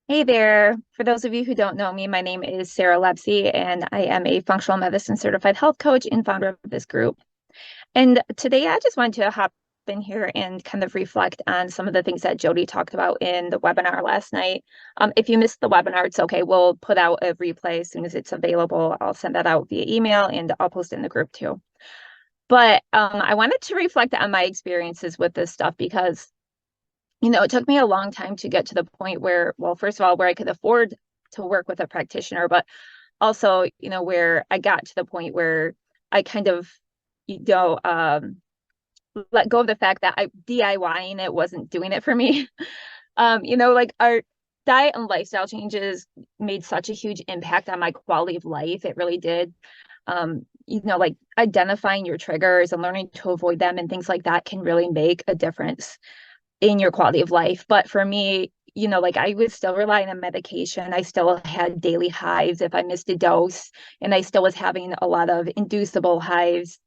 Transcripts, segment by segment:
Hey there. For those of you who don't know me, my name is Sarah Lepsy, and I am a functional medicine certified health coach and founder of this group. And today I just wanted to hop in here and kind of reflect on some of the things that Jody talked about in the webinar last night. If you missed the webinar, it's okay. We'll put out a replay as soon as it's available. I'll send that out via email and I'll post it in the group too. But I wanted to reflect on my experiences with this stuff because it took me a long time to get to the point where, well, first of all, where I could afford to work with a practitioner, but also, where I got to the point where I kind of, you know, um, let go of the fact that DIYing it wasn't doing it for me. Like our diet and lifestyle changes made such a huge impact on my quality of life. It really did. Like identifying your triggers and learning to avoid them and things like that can really make a difference in your quality of life. But for me, like I was still relying on medication. I still had daily hives if I missed a dose, and I still was having a lot of inducible hives.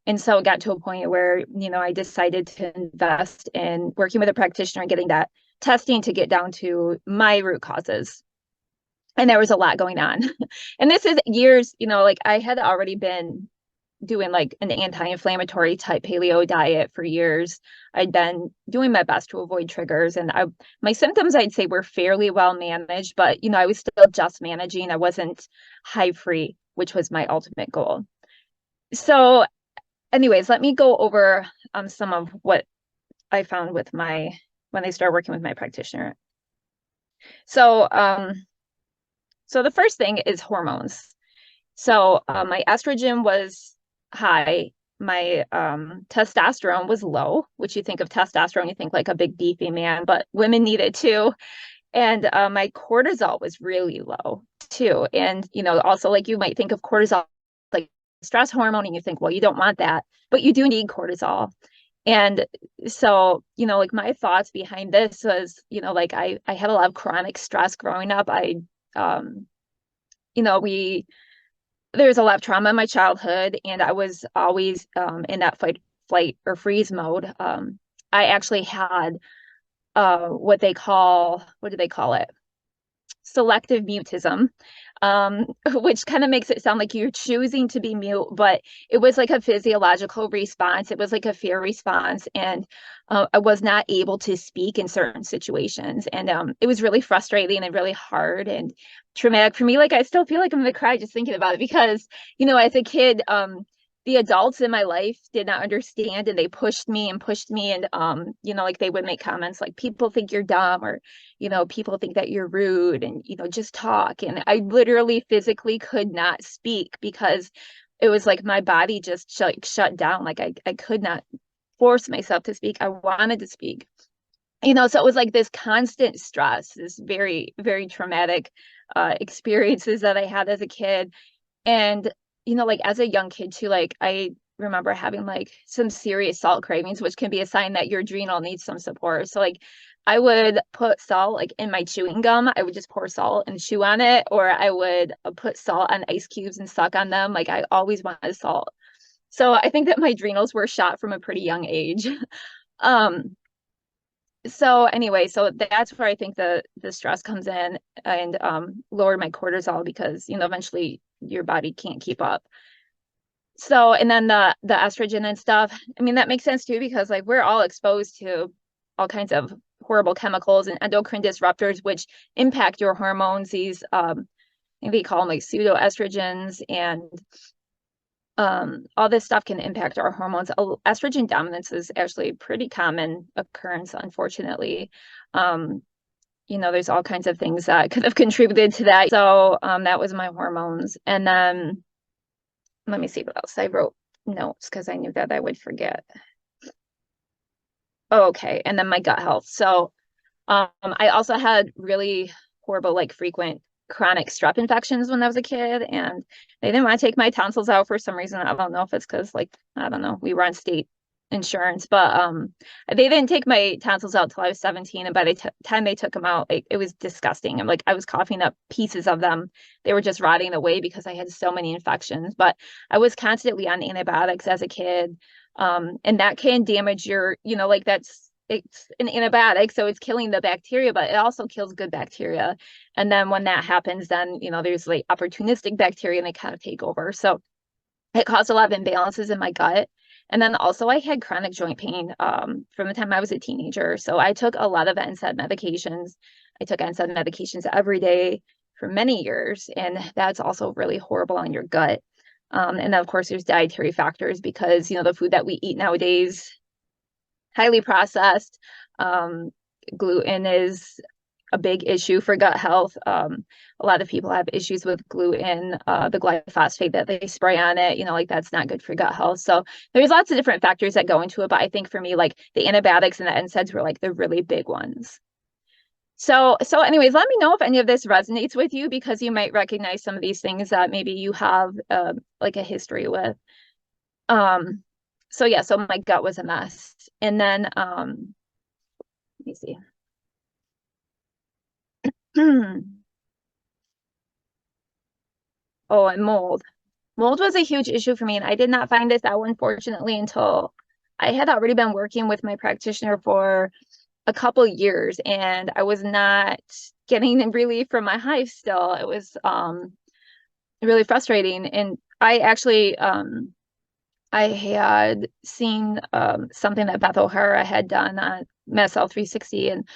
And so it got to a point where, I decided to invest in working with a practitioner and getting that testing to get down to my root causes. And there was a lot going on. And this is years, like I had already been doing like an anti-inflammatory type paleo diet for years. I'd been doing my best to avoid triggers, and my symptoms I'd say were fairly well managed, but I was still just managing. I wasn't hive free, which was my ultimate goal. So anyways, let me go over some of what I found with my when I started working with my practitioner. So so the first thing is hormones. So my estrogen was high. My testosterone was low, which you think of testosterone, you think like a big beefy man, but women need it too. And my cortisol was really low too. And, also like you might think of cortisol like stress hormone and you think, well, you don't want that, but you do need cortisol. And so, like my thoughts behind this was, like I had a lot of chronic stress growing up. Um, we there's a lot of trauma in my childhood, and I was always in that fight, flight, or freeze mode. I actually had what do they call it? Selective mutism, which kind of makes it sound like you're choosing to be mute, but it was like a physiological response. It was like a fear response, and I was not able to speak in certain situations, and it was really frustrating and really hard and traumatic for me. Like I still feel like I'm gonna cry just thinking about it because, as a kid, the adults in my life did not understand and they pushed me and like they would make comments like people think you're dumb or people think that you're rude and just talk, and I literally physically could not speak because it was like my body just shut down. Like I could not force myself to speak. I wanted to speak, so it was like this constant stress, this very very traumatic experiences that I had as a kid. And like as a young kid too, like I remember having like some serious salt cravings, which can be a sign that your adrenal needs some support. So like I would put salt like in my chewing gum. I would just pour salt and chew on it, or I would put salt on ice cubes and suck on them. Like I always wanted salt. So I think that my adrenals were shot from a pretty young age. um so anyway, so that's where I think the stress comes in and lower my cortisol because eventually your body can't keep up. So, and then the estrogen and stuff, I mean, that makes sense too, because like we're all exposed to all kinds of horrible chemicals and endocrine disruptors, which impact your hormones. These, I think they call them like pseudoestrogens, and all this stuff can impact our hormones. Estrogen dominance is actually a pretty common occurrence, unfortunately. Um, there's all kinds of things that could have contributed to that. So, that was my hormones. And then let me see what else I wrote notes because I knew that I would forget. Oh, okay. And then my gut health. So I also had really horrible, like frequent chronic strep infections when I was a kid, and they didn't want to take my tonsils out for some reason. I don't know if it's because like, I don't know, we were on state insurance, but they didn't take my tonsils out till I was 17, and by the time they took them out, it was disgusting. I'm like, I was coughing up pieces of them. They were just rotting away because I had so many infections, but I was constantly on antibiotics as a kid. And that can damage your, like it's an antibiotic, so it's killing the bacteria, but it also kills good bacteria. And then when that happens, then, there's like opportunistic bacteria and they kind of take over. So it caused a lot of imbalances in my gut. And then also I had chronic joint pain from the time I was a teenager. So I took a lot of NSAID medications. I took NSAID medications every day for many years, and that's also really horrible on your gut. And then of course there's dietary factors because the food that we eat nowadays, highly processed. Gluten is a big issue for gut health. A lot of people have issues with gluten, the glyphosate that they spray on it, like that's not good for gut health. So there's lots of different factors that go into it. But I think for me, like the antibiotics and the NSAIDs were like the really big ones. So anyways, let me know if any of this resonates with you, because you might recognize some of these things that maybe you have like a history with. So yeah, so my gut was a mess. And then let me see. Oh, and mold. Mold was a huge issue for me, and I did not find this out, unfortunately, until I had already been working with my practitioner for a couple years, and I was not getting relief from my hives still. It was really frustrating. And I actually I had seen something that Beth O'Hara had done on MSL 360, and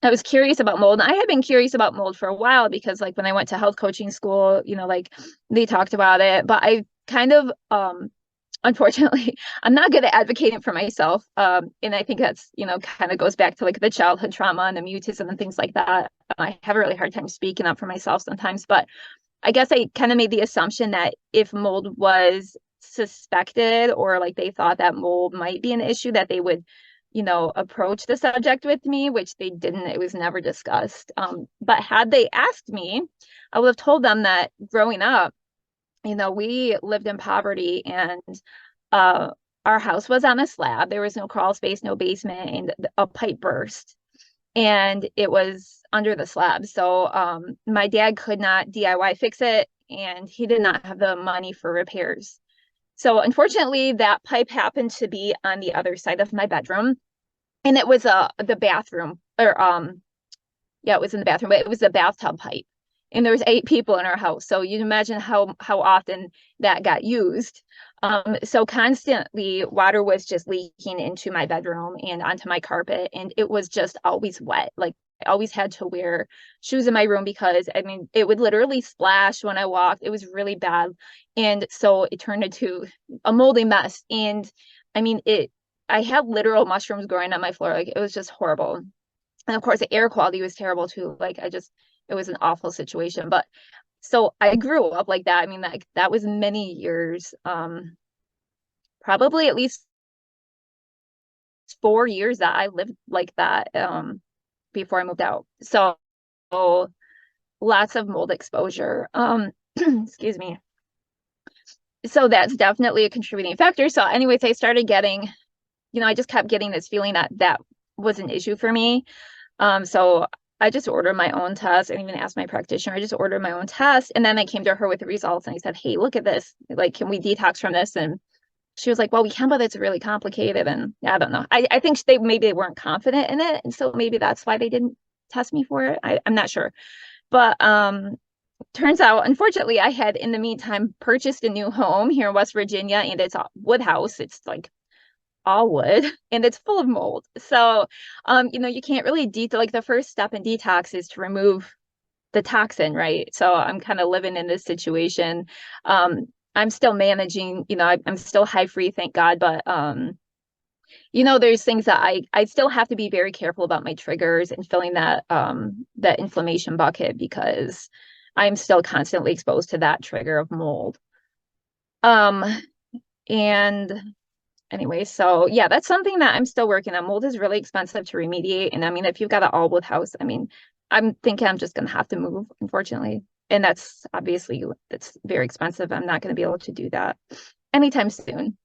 I was curious about mold. And I had been curious about mold for a while because like when I went to health coaching school, like they talked about it, but I kind of unfortunately, I'm not good at advocating for myself. And I think that's, kind of goes back to like the childhood trauma and the mutism and things like that. I have a really hard time speaking up for myself sometimes, but I guess I kind of made the assumption that if mold was suspected, or like they thought that mold might be an issue, that they would, approach the subject with me, which they didn't. It was never discussed. But had they asked me, I would have told them that growing up, we lived in poverty, and uh, our house was on a slab. There was no crawl space, no basement, and a pipe burst, and it was under the slab. So my dad could not DIY fix it, and he did not have the money for repairs. So unfortunately, that pipe happened to be on the other side of my bedroom, and it was the bathroom, or yeah, it was in the bathroom, but it was the bathtub pipe. And there was 8 people in our house. So you imagine how often that got used. So constantly water was just leaking into my bedroom and onto my carpet. And it was just always wet. Like I always had to wear shoes in my room because I mean, it would literally splash when I walked. It was really bad. And so it turned into a moldy mess. And I mean, I had literal mushrooms growing on my floor. Like it was just horrible. And of course the air quality was terrible too. Like it was an awful situation. But so I grew up like that. I mean, like that was many years, probably at least 4 years that I lived like that, before I moved out. So lots of mold exposure. Excuse me. So that's definitely a contributing factor. So anyways, I started getting, I just kept getting this feeling that that was an issue for me. So I just ordered my own test. I didn't even ask my practitioner. I just ordered my own test. And then I came to her with the results and I said, hey, look at this. Like, can we detox from this? And she was like, well, we can, but it's really complicated. And yeah, I don't know. I think maybe they weren't confident in it. And so maybe that's why they didn't test me for it. I'm not sure. But turns out, unfortunately, I had in the meantime purchased a new home here in West Virginia, and it's a wood house. It's like all wood, and it's full of mold. So, you can't really like the first step in detox is to remove the toxin, right? So I'm kind of living in this situation. I'm still managing, I'm still hive free, thank God. But, there's things that I still have to be very careful about my triggers and filling that inflammation bucket, because I'm still constantly exposed to that trigger of mold. And anyway, so yeah, that's something that I'm still working on. Mold is really expensive to remediate. And I mean, if you've got an all wood house, I mean, I'm thinking I'm just going to have to move, unfortunately. And that's very expensive. I'm not going to be able to do that anytime soon.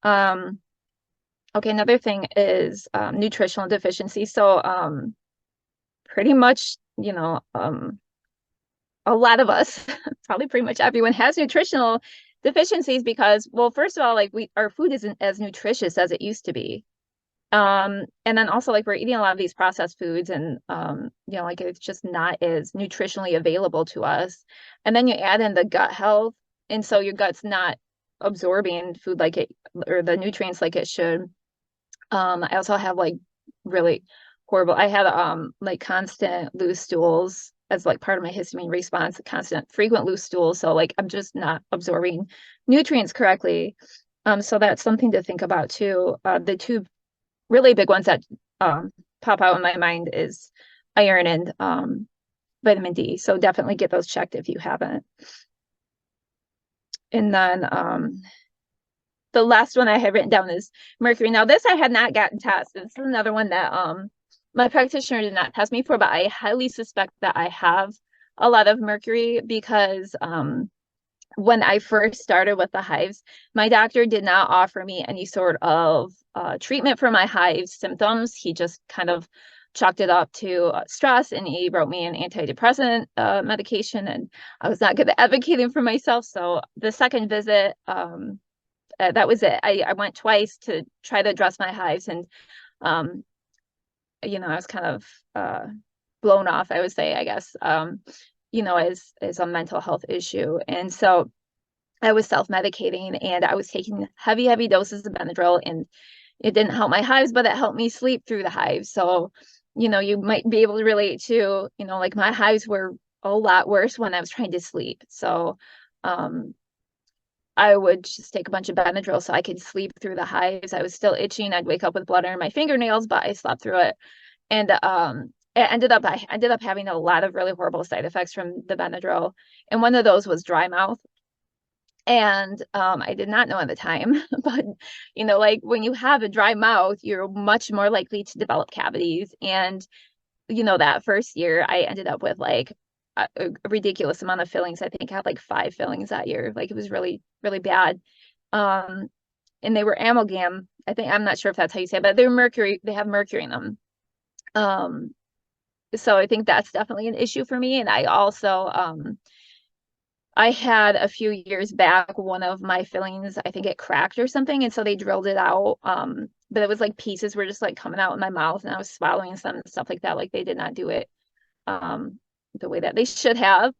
Okay, another thing is nutritional deficiency. So pretty much, a lot of us, probably pretty much everyone, has nutritional deficiencies because, well, first of all, like our food isn't as nutritious as it used to be. And then also like we're eating a lot of these processed foods and like it's just not as nutritionally available to us. And then you add in the gut health, and so your gut's not absorbing food like it or the nutrients like it should. I also have like really horrible, I had like constant loose stools as like part of my histamine response, constant frequent loose stools. So like I'm just not absorbing nutrients correctly. So that's something to think about too. The two really big ones that pop out in my mind is iron and vitamin D. So definitely get those checked if you haven't. And then the last one I had written down is mercury. Now this I had not gotten tested. This is another one that my practitioner did not test me for, but I highly suspect that I have a lot of mercury because when I first started with the hives, my doctor did not offer me any sort of treatment for my hives symptoms. He just kind of chalked it up to stress, and he wrote me an antidepressant medication, and I was not good at advocating for myself. So the second visit, that was it. I went twice to try to address my hives, and I was kind of blown off, I would say, I guess, as a mental health issue. And so I was self-medicating, and I was taking heavy doses of Benadryl, and it didn't help my hives, but it helped me sleep through the hives. So, you might be able to relate to, like my hives were a lot worse when I was trying to sleep. So, I would just take a bunch of Benadryl so I could sleep through the hives. I was still itching. I'd wake up with blood under my fingernails, but I slept through it. And I ended up having a lot of really horrible side effects from the Benadryl. And one of those was dry mouth. And I did not know at the time, but like when you have a dry mouth, you're much more likely to develop cavities. And that first year, I ended up with like a ridiculous amount of fillings. I think I had like 5 fillings that year. Like it was really, really bad. And they were amalgam. I'm not sure if that's how you say it, but they're mercury. They have mercury in them. So I think that's definitely an issue for me. And I also, I had a few years back, one of my fillings, I think it cracked or something. And so they drilled it out. But it was like pieces were just like coming out in my mouth, and I was swallowing some and stuff like that. Like they did not do it the way that they should have.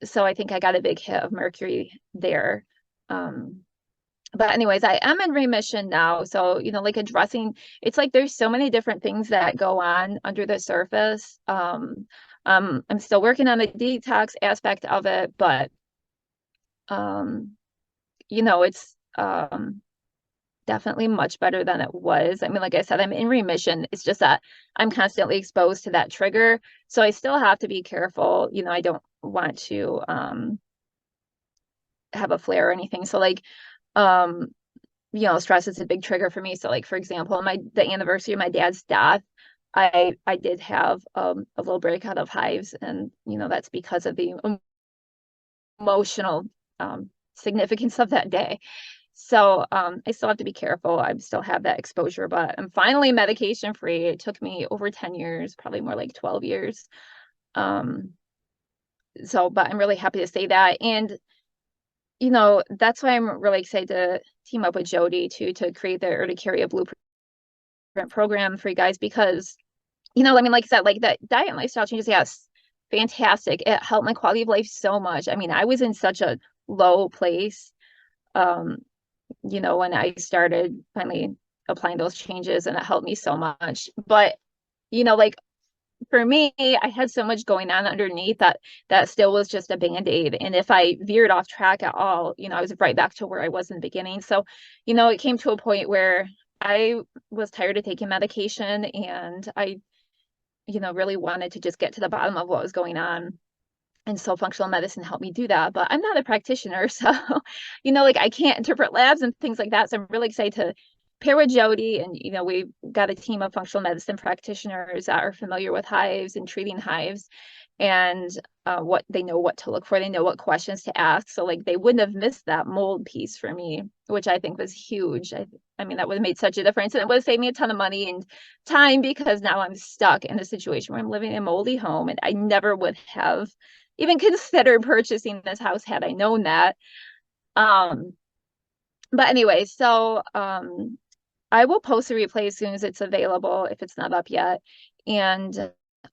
So I think I got a big hit of mercury there. But anyways, I am in remission now. So, like addressing, it's like there's so many different things that go on under the surface. I'm still working on the detox aspect of it, but it's definitely much better than it was. I mean, like I said, I'm in remission. It's just that I'm constantly exposed to that trigger. So I still have to be careful. I don't want to have a flare or anything. So like stress is a big trigger for me. So like for example, the anniversary of my dad's death, I did have a little breakout of hives, and that's because of the emotional significance of that day. So I still have to be careful. I still have that exposure, but I'm finally medication free. It took me over 10 years, probably more like 12 years. But I'm really happy to say that. And that's why I'm really excited to team up with Jody to create the Urticaria Blueprint program for you guys, because, I mean, like I said, like that diet and lifestyle changes, yes, fantastic. It helped my quality of life so much. I mean, I was in such a low place, when I started finally applying those changes, and it helped me so much. But, like for me, I had so much going on underneath that still was just a band-aid. And if I veered off track at all, I was right back to where I was in the beginning. So, it came to a point where I was tired of taking medication, and I, really wanted to just get to the bottom of what was going on. And so functional medicine helped me do that. But I'm not a practitioner. So, like I can't interpret labs and things like that. So I'm really excited to pair with Jody. And, we've got a team of functional medicine practitioners that are familiar with hives and treating hives, and what they know what to look for. They know what questions to ask. So like they wouldn't have missed that mold piece for me, which I think was huge. I mean, that would have made such a difference. And it would have saved me a ton of money and time, because now I'm stuck in a situation where I'm living in a moldy home, and I never would have even considered purchasing this house had I known that. But anyway, so I will post a replay as soon as it's available, if it's not up yet. And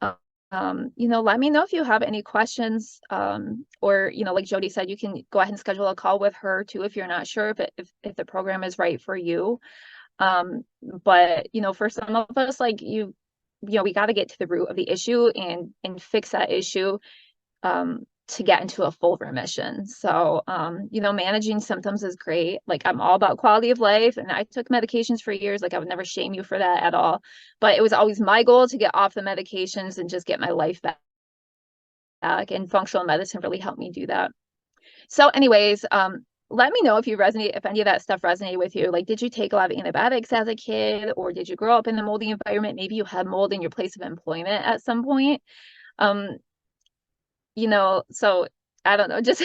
let me know if you have any questions, or, like Jody said, you can go ahead and schedule a call with her too if you're not sure if the program is right for you. But for some of us, like we got to get to the root of the issue and fix that issue to get into a full remission. So, managing symptoms is great. Like, I'm all about quality of life, and I took medications for years. Like, I would never shame you for that at all. But it was always my goal to get off the medications and just get my life back. And functional medicine really helped me do that. So, anyways, let me know if any of that stuff resonated with you. Like, did you take a lot of antibiotics as a kid, or did you grow up in a moldy environment? Maybe you had mold in your place of employment at some point. So I don't know, just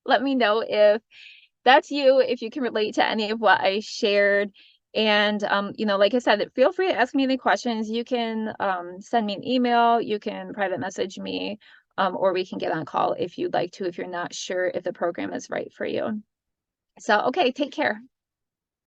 let me know if that's you, if you can relate to any of what I shared. And, like I said, feel free to ask me any questions. You can send me an email, you can private message me, or we can get on a call if you'd like to, if you're not sure if the program is right for you. So, okay, take care.